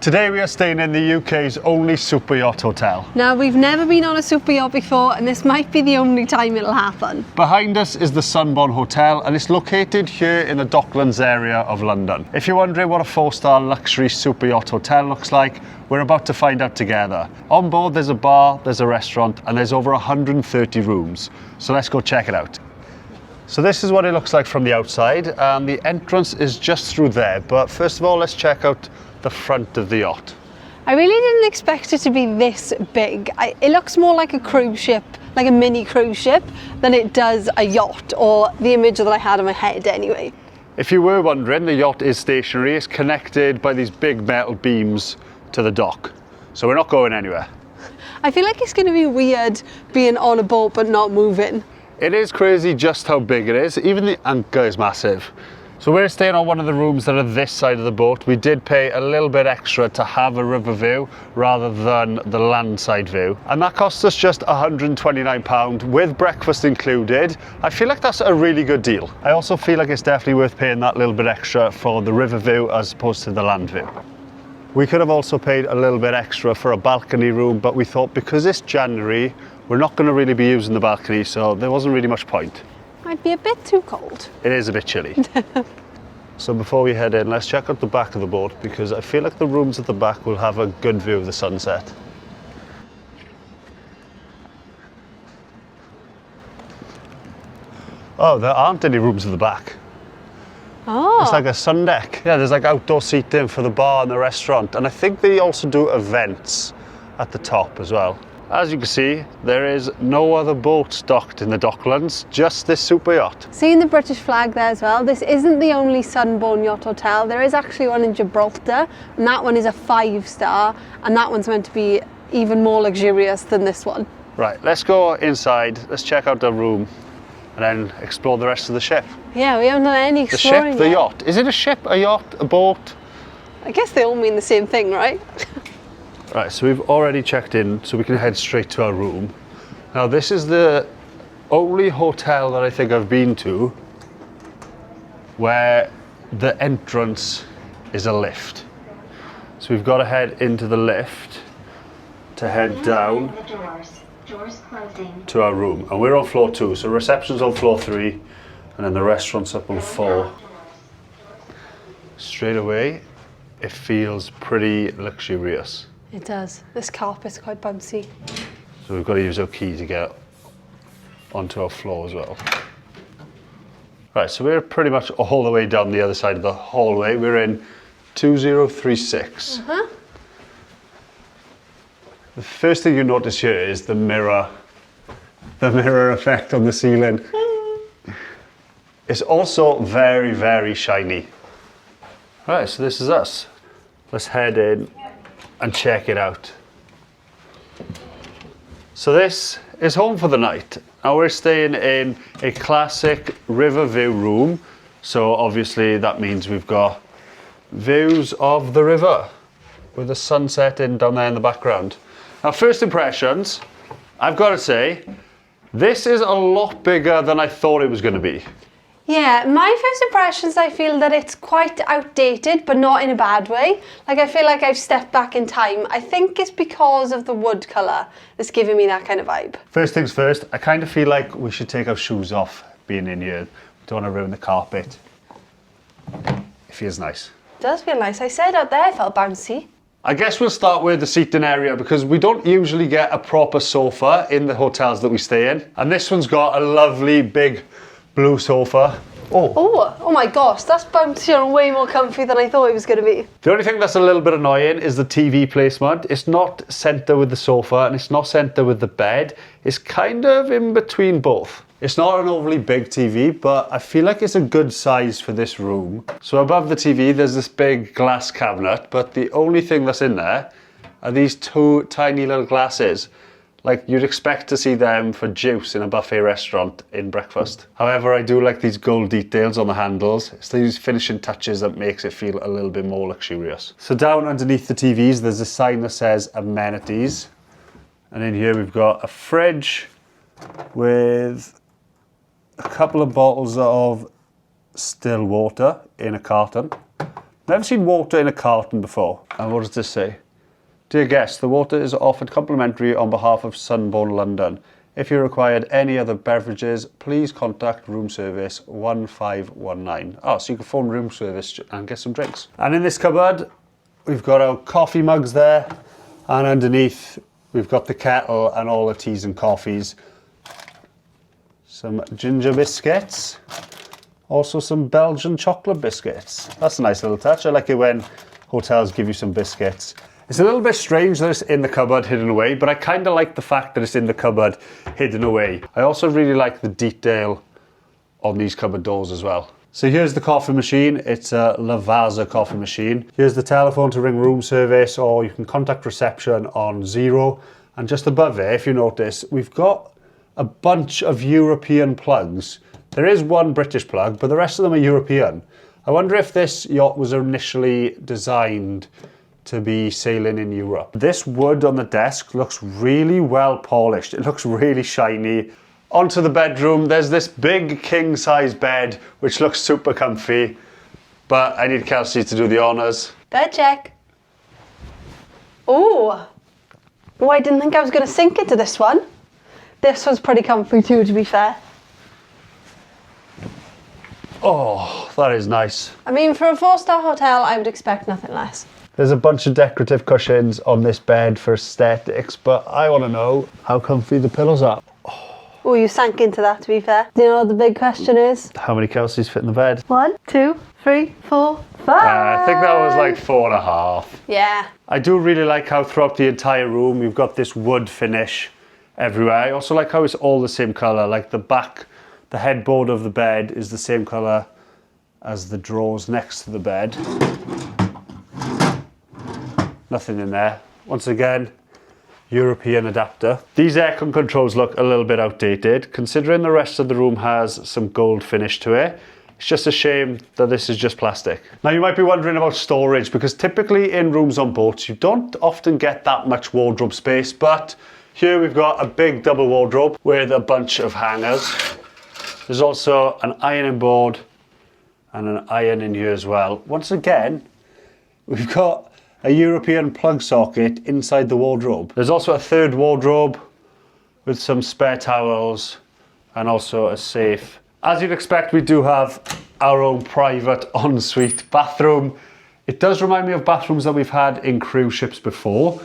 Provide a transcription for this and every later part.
Today we are staying in the UK's only super yacht hotel. Now, we've never been on a super yacht before, and this might be the only time it'll happen. Behind us is the Sunborn Hotel, and it's located here in the Docklands area of London. If you're wondering what a 4-star luxury super yacht hotel looks like, we're about to find out together. On board there's a bar, there's a restaurant, and there's over 130 rooms. So let's go check it out. So this is what it looks like from the outside, and the entrance is just through there. But first of all, let's check out the front of the yacht. I really didn't expect it to be this big. It looks more like a cruise ship, like a mini cruise ship, than it does a yacht, or the image that I had in my head anyway. If you were wondering, the yacht is stationary. It's connected by these big metal beams to the dock. So we're not going anywhere. I feel like it's going to be weird being on a boat but not moving. It is crazy just how big it is. Even the anchor is massive. So we're staying on one of the rooms that are this side of the boat. We did pay a little bit extra to have a river view rather than the landside view. And that cost us just £129 with breakfast included. I feel like that's a really good deal. I also feel like it's definitely worth paying that little bit extra for the river view as opposed to the land view. We could have also paid a little bit extra for a balcony room, but we thought because it's January, we're not going to really be using the balcony, so there wasn't really much point. Might be a bit too cold. It is a bit chilly. So before we head in, let's check out the back of the boat because I feel like the rooms at the back will have a good view of the sunset. Oh, there aren't any rooms at the back. Oh. It's like a sun deck. Yeah, there's like outdoor seating for the bar and the restaurant. And I think they also do events at the top as well. As you can see, there is no other boats docked in the Docklands, just this super yacht. Seeing the British flag there as well, this isn't the only Sunborn Yacht Hotel. There is actually one in Gibraltar, and that one is a 5-star, and that one's meant to be even more luxurious than this one. Right, let's go inside, let's check out the room, and then explore the rest of the ship. Yeah, we haven't done any exploring The ship, the yet. yacht. Is it a ship, a yacht, a boat? I guess they all mean the same thing, right? Right, so we've already checked in, so we can head straight to our room. Now, this is the only hotel that I think I've been to where the entrance is a lift. So we've got to head into the lift to head down to our room. And we're on floor 2, so reception's on floor 3, and then the restaurant's up on 4. Straight away, it feels pretty luxurious. It does. This carpet's quite bouncy. So we've got to use our key to get onto our floor as well. Right, so we're pretty much all the way down the other side of the hallway. We're in 2036. The first thing you notice here is the mirror effect on the ceiling. It's also very, very shiny. Right, so this is us. Let's head in and check it out. So this is home for the night. Now we're staying in a classic river view room. So obviously that means we've got views of the river with the sun setting down there in the background. Now first impressions, I've got to say, this is a lot bigger than I thought it was going to be. Yeah, my first impressions, I feel that it's quite outdated, but not in a bad way. Like, I feel like I've stepped back in time. I think it's because of the wood colour that's giving me that kind of vibe. First things first, I kind of feel like we should take our shoes off being in here. We don't want to ruin the carpet. It feels nice. It does feel nice. I said out there it felt bouncy. I guess we'll start with the seating area because we don't usually get a proper sofa in the hotels that we stay in. And this one's got a lovely big blue sofa. Oh my gosh, that's bouncy and way more comfy than I thought it was going to be. The only thing that's a little bit annoying is the TV placement. It's not centre with the sofa and it's not centre with the bed. It's kind of in between both. It's not an overly big TV, but I feel like it's a good size for this room. So above the TV, there's this big glass cabinet, but the only thing that's in there are these 2 tiny little glasses. Like you'd expect to see them for juice in a buffet restaurant in breakfast. However, I do like these gold details on the handles. It's these finishing touches that makes it feel a little bit more luxurious. So down underneath the TVs, there's a sign that says amenities. And in here we've got a fridge with a couple of bottles of still water in a carton. Never seen water in a carton before. And what does this say? Dear guests, the water is offered complimentary on behalf of Sunborn London. If you required any other beverages, please contact room service 1519. Oh, so you can phone room service and get some drinks. And in this cupboard, we've got our coffee mugs there. And underneath, we've got the kettle and all the teas and coffees. Some ginger biscuits. Also some Belgian chocolate biscuits. That's a nice little touch. I like it when hotels give you some biscuits. It's a little bit strange that it's in the cupboard hidden away, but I kind of like the fact that it's in the cupboard hidden away. I also really like the detail on these cupboard doors as well. So here's the coffee machine. It's a Lavazza coffee machine. Here's the telephone to ring room service, or you can contact reception on 0. And just above it, if you notice, we've got a bunch of European plugs. There is one British plug, but the rest of them are European. I wonder if this yacht was initially designed to be sailing in Europe. This wood on the desk looks really well polished. It looks really shiny. Onto the bedroom, there's this big king size bed, which looks super comfy, but I need Kelsey to do the honors. Bed check. Oh, I didn't think I was going to sink into this one. This one's pretty comfy too, to be fair. Oh, that is nice. I mean, for a 4-star hotel, I would expect nothing less. There's a bunch of decorative cushions on this bed for aesthetics, but I want to know how comfy the pillows are. Oh, you sank into that, to be fair. Do you know what the big question is? How many Kelseys fit in the bed? 1, 2, 3, 4, 5. I think that was like 4.5. Yeah. I do really like how throughout the entire room you've got this wood finish everywhere. I also like how it's all the same colour. Like the headboard of the bed is the same colour as the drawers next to the bed. Nothing in there. Once again, European adapter. These aircon controls look a little bit outdated, considering the rest of the room has some gold finish to it. It's just a shame that this is just plastic. Now you might be wondering about storage, because typically in rooms on boats you don't often get that much wardrobe space, but here we've got a big double wardrobe with a bunch of hangers. There's also an ironing board and an iron in here as well. Once again, we've got a European plug socket inside the wardrobe. There's also a third wardrobe with some spare towels and also a safe. As you'd expect, we do have our own private ensuite bathroom. It does remind me of bathrooms that we've had in cruise ships before.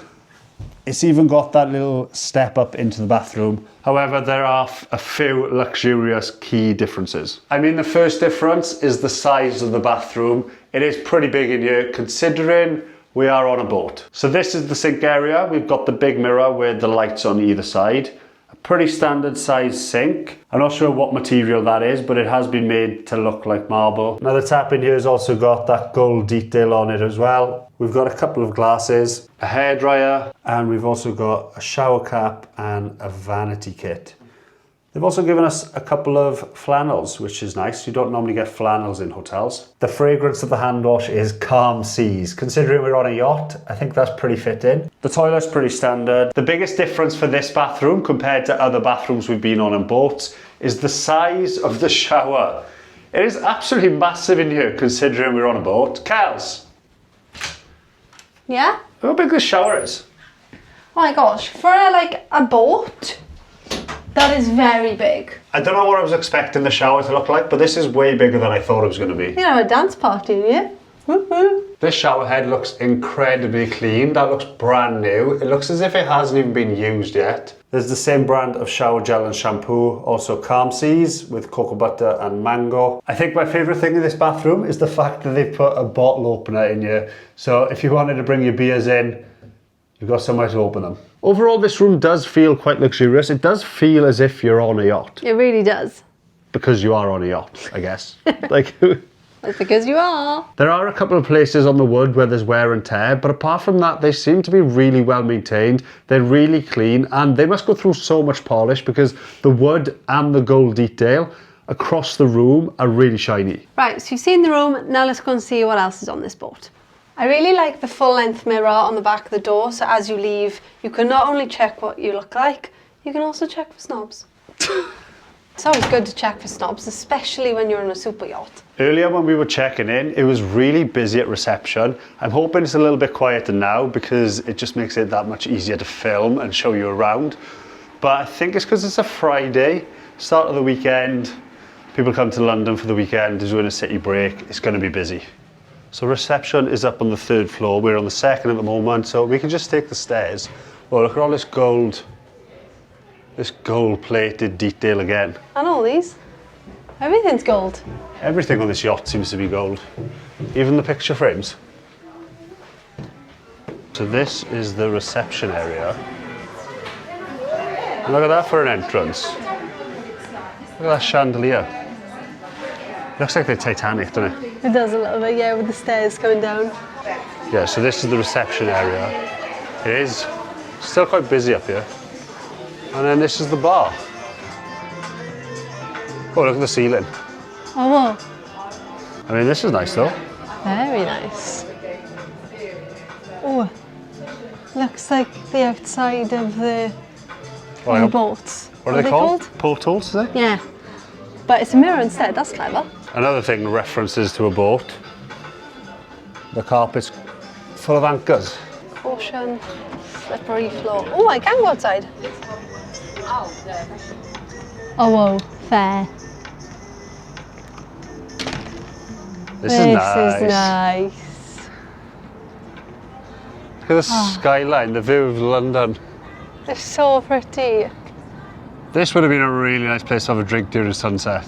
It's even got that little step up into the bathroom. However, there are a few luxurious key differences. I mean, the first difference is the size of the bathroom. It is pretty big in here, considering we are on a boat. So this is the sink area. We've got the big mirror with the lights on either side. A pretty standard size sink. I'm not sure what material that is, but it has been made to look like marble. Now the tap in here has also got that gold detail on it as well. We've got a couple of glasses, a hairdryer, and we've also got a shower cap and a vanity kit. They've also given us a couple of flannels, which is nice. You don't normally get flannels in hotels. The fragrance of the hand wash is Calm Seas. Considering we're on a yacht, I think that's pretty fitting. The toilet's pretty standard. The biggest difference for this bathroom compared to other bathrooms we've been on boats is the size of the shower. It is absolutely massive in here considering we're on a boat. Kels, Yeah? how big this shower is? Oh my gosh, for a boat, that is very big. I don't know what I was expecting the shower to look like, but this is way bigger than I thought it was going to be. You know, a dance party, yeah? Woo-hoo. This shower head looks incredibly clean. That looks brand new. It looks as if it hasn't even been used yet. There's the same brand of shower gel and shampoo, also Calm Seas with cocoa butter and mango. I think my favourite thing in this bathroom is the fact that they've put a bottle opener in here. So if you wanted to bring your beers in, you've got somewhere to open them. Overall, this room does feel quite luxurious. It does feel as if you're on a yacht. It really does. Because you are on a yacht, I guess. That's because you are. There are a couple of places on the wood where there's wear and tear, but apart from that, they seem to be really well maintained. They're really clean, and they must go through so much polish because the wood and the gold detail across the room are really shiny. Right, so you've seen the room. Now let's go and see what else is on this boat. I really like the full-length mirror on the back of the door, so as you leave, you can not only check what you look like, you can also check for snobs. It's always good to check for snobs, especially when you're on a super yacht. Earlier when we were checking in, it was really busy at reception. I'm hoping it's a little bit quieter now because it just makes it that much easier to film and show you around. But I think it's because it's a Friday, start of the weekend. People come to London for the weekend, they're doing a city break, it's going to be busy. So reception is up on the 3rd floor, we're on the 2nd at the moment, so we can just take the stairs. Oh, look at all this gold plated detail again. And all these. Everything's gold. Everything on this yacht seems to be gold, even the picture frames. So this is the reception area. And look at that for an entrance. Look at that chandelier. Looks like the Titanic, doesn't it? It does a little bit, yeah, with the stairs coming down. Yeah, so this is the reception area. It is still quite busy up here. And then this is the bar. Oh, look at the ceiling. Oh, well. I mean, this is nice though. Very nice. Oh, looks like the outside of the boats. What are they called? Portholes, are they? Yeah. But it's a mirror instead, that's clever. Another thing references to a boat. The carpet's full of anchors. Caution, slippery floor. Oh, I can go outside. Oh, whoa, fair. This is nice. This is nice. Look at the skyline, the view of London. It's so pretty. This would have been a really nice place to have a drink during sunset.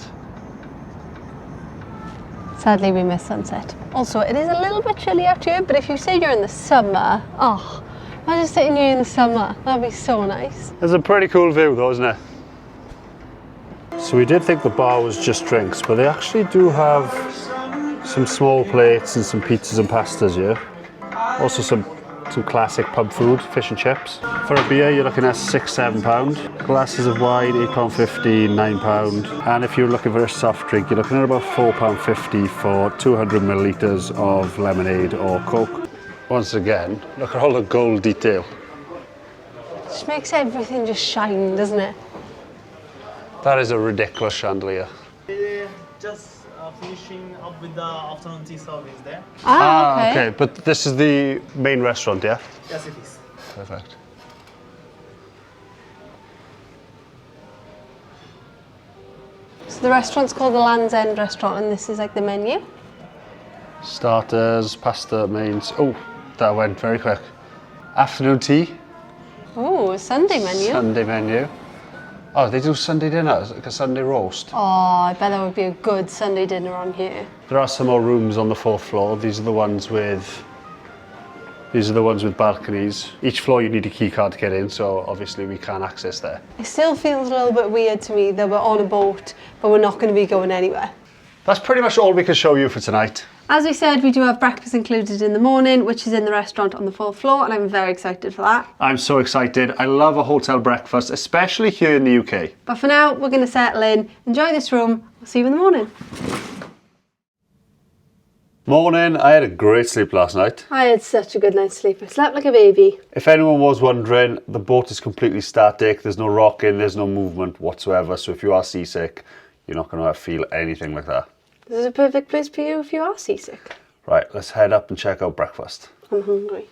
Sadly, we missed sunset. Also, it is a little bit chilly out here, but if you say you're in the summer, oh, imagine sitting here in the summer. That'd be so nice. It's a pretty cool view though, isn't it? So we did think the bar was just drinks, but they actually do have some small plates and some pizzas and pastas here. Also some classic pub food, fish and chips. For a beer, you're looking at £6–7. Glasses of wine, £8.50, £9. And if you're looking for a soft drink, you're looking at about £4.50 for 200 millilitres of lemonade or Coke. Once again, look at all the gold detail. It just makes everything just shine, doesn't it? That is a ridiculous chandelier. Just finishing up with the afternoon tea service there. Ah, okay. But this is the main restaurant, yeah? Yes, it is. Perfect. So the restaurant's called the Land's End Restaurant, and this is like the menu. Starters, pasta, mains. Oh, that went very quick. Afternoon tea. Oh, a Sunday menu. Sunday menu. Oh, they do Sunday dinner, like a Sunday roast. Oh, I bet that would be a good Sunday dinner on here. There are some more rooms on the 4th floor. These are the ones with balconies. Each floor you need a key card to get in, so obviously we can't access there. It still feels a little bit weird to me that we're on a boat, but we're not going to be going anywhere. That's pretty much all we can show you for tonight. As we said, we do have breakfast included in the morning, which is in the restaurant on the 4th floor, and I'm very excited for that. I'm so excited. I love a hotel breakfast, especially here in the UK. But for now, we're going to settle in, enjoy this room. We'll see you in the morning. Morning. I had a great sleep last night. I had such a good night's sleep. I slept like a baby. If anyone was wondering, the boat is completely static. There's no rocking, there's no movement whatsoever. So if you are seasick, you're not going to feel anything like that. This is a perfect place for you if you are seasick. Right, let's head up and check out breakfast. I'm hungry.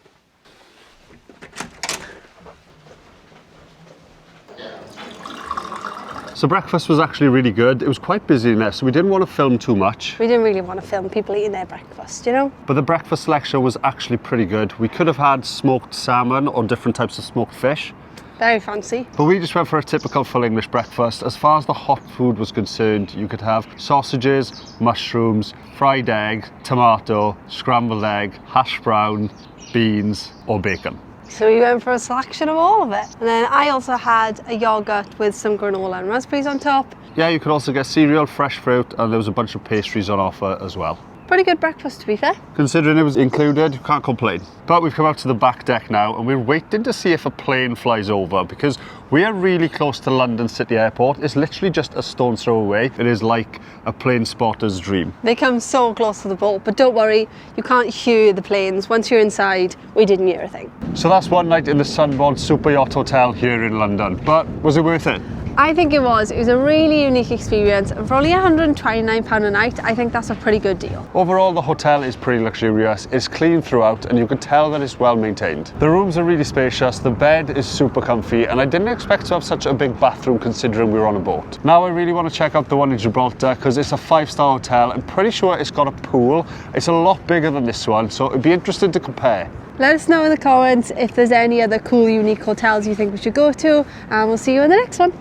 So breakfast was actually really good. It was quite busy in there, so we didn't want to film too much. We didn't really want to film people eating their breakfast, you know? But the breakfast selection was actually pretty good. We could have had smoked salmon or different types of smoked fish. Very fancy. But we just went for a typical full English breakfast. As far as the hot food was concerned, you could have sausages, mushrooms, fried egg, tomato, scrambled egg, hash brown, beans or bacon. So we went for a selection of all of it. And then I also had a yoghurt with some granola and raspberries on top. Yeah, you could also get cereal, fresh fruit, and there was a bunch of pastries on offer as well. Pretty good breakfast, to be fair. Considering it was included, you can't complain. But we've come out to the back deck now and we're waiting to see if a plane flies over because we are really close to London City Airport. It's literally just a stone's throw away. It is like a plane spotter's dream. They come so close to the boat, but don't worry, you can't hear the planes. Once you're inside, we didn't hear a thing. So that's one night in the Sunborn Super Yacht Hotel here in London. But was it worth it? I think it was a really unique experience, and for only £129 a night, I think that's a pretty good deal. Overall, the hotel is pretty luxurious, it's clean throughout, and you can tell that it's well maintained. The rooms are really spacious, the bed is super comfy, and I didn't expect to have such a big bathroom considering we were on a boat. Now I really want to check out the one in Gibraltar because it's a 5-star hotel. I'm pretty sure it's got a pool. It's a lot bigger than this one, so it'd be interesting to compare. Let us know in the comments if there's any other cool, unique hotels you think we should go to, and we'll see you in the next one.